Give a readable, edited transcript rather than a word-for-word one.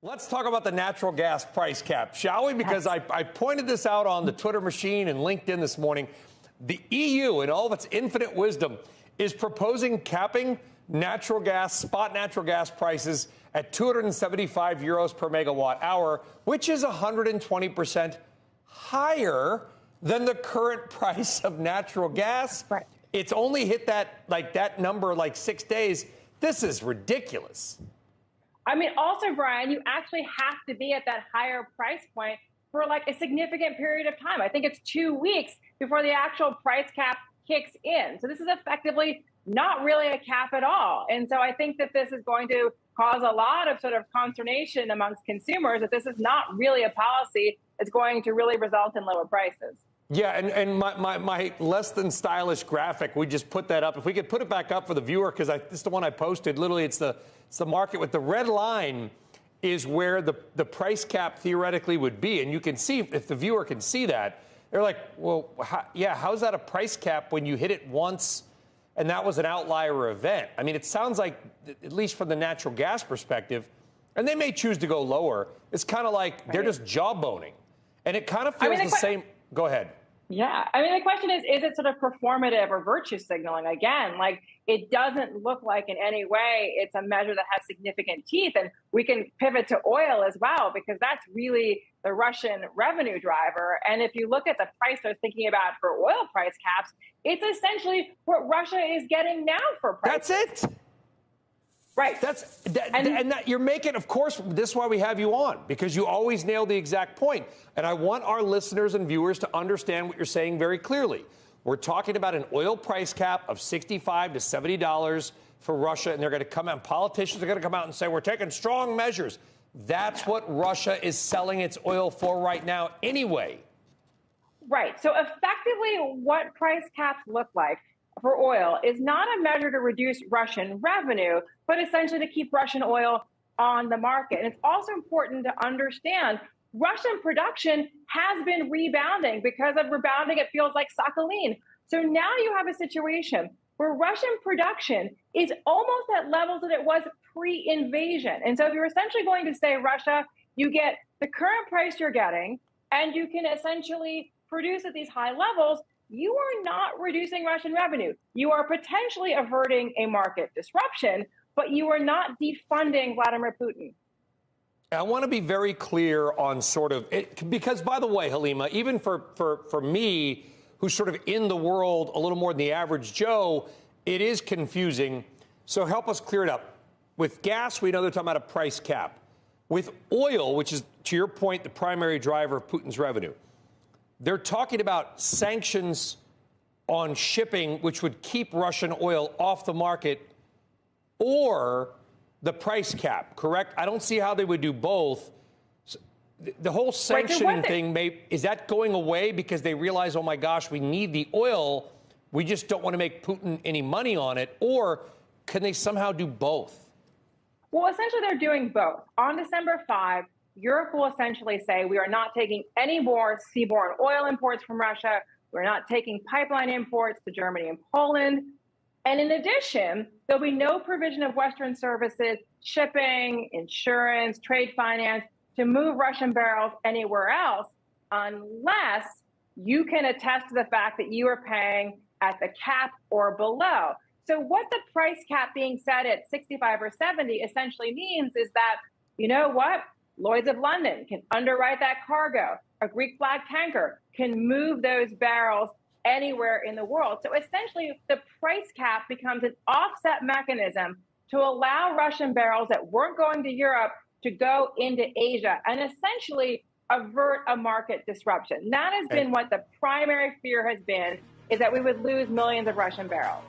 Let's talk about the natural gas price cap, shall we? Because I pointed this out on the Twitter machine and LinkedIn this morning. The EU, in all of its infinite wisdom, is proposing capping natural gas, spot natural gas prices at 275 euros per megawatt hour, which is 120% higher than the current price of natural gas. Right. It's only hit that number 6 days. This is ridiculous. I mean, also, Brian, you actually have to be at that higher price point for a significant period of time. I think it's 2 weeks before the actual price cap kicks in. So this is effectively not really a cap at all. And so I think that this is going to cause a lot of sort of consternation amongst consumers that this is not really a policy that's going to really result in lower prices. Yeah, and my less than stylish graphic, we just put that up. If we could put it back up for the viewer, because this is the one I posted. Literally, it's the market with the red line is where the price cap theoretically would be. And you can see, if the viewer can see that, they're like, well, how's that a price cap when you hit it once and that was an outlier event? I mean, it sounds like, at least from the natural gas perspective, and they may choose to go lower, it's kind of like they're just jawboning. And it kind of feels the same. Go ahead. Yeah. I mean, the question is it sort of performative or virtue signaling? Again, it doesn't look like in any way it's a measure that has significant teeth. And we can pivot to oil as well, because that's really the Russian revenue driver. And if you look at the price they're thinking about for oil price caps, it's essentially what Russia is getting now for prices. That's it. Right. And you're making, of course, this is why we have you on, because you always nail the exact point. And I want our listeners and viewers to understand what you're saying very clearly. We're talking about an oil price cap of $65 to $70 for Russia, and they're going to come out, politicians are going to come out and say, we're taking strong measures. That's what Russia is selling its oil for right now anyway. Right. So effectively, what price caps look like for oil is not a measure to reduce Russian revenue, but essentially to keep Russian oil on the market. And it's also important to understand Russian production has been rebounding because of rebounding, it feels like Sakhalin. So now you have a situation where Russian production is almost at levels that it was pre-invasion. And so if you're essentially going to say, Russia, you get the current price you're getting, and you can essentially produce at these high levels, you are not reducing Russian revenue. You are potentially averting a market disruption, but you are not defunding Vladimir Putin. I want to be very clear on sort of it, because, by the way, Helima, even for me, who's sort of in the world a little more than the average Joe, it is confusing. So help us clear it up. With gas, we know they're talking about a price cap. With oil, which is, to your point, the primary driver of Putin's revenue, they're talking about sanctions on shipping, which would keep Russian oil off the market, or the price cap, correct? I don't see how they would do both. The whole sanctioning thing, is that going away because they realize, oh my gosh, we need the oil, we just don't want to make Putin any money on it? Or can they somehow do both? Well, essentially they're doing both. On December 5, Europe will essentially say, we are not taking any more seaborne oil imports from Russia. We're not taking pipeline imports to Germany and Poland. And in addition, there'll be no provision of Western services, shipping, insurance, trade finance to move Russian barrels anywhere else unless you can attest to the fact that you are paying at the cap or below. So what the price cap being set at 65 or 70 essentially means is that, you know what? Lloyd's of London can underwrite that cargo. A Greek flag tanker can move those barrels anywhere in the world. So essentially, the price cap becomes an offset mechanism to allow Russian barrels that weren't going to Europe to go into Asia and essentially avert a market disruption. That has been what the primary fear has been, is that we would lose millions of Russian barrels.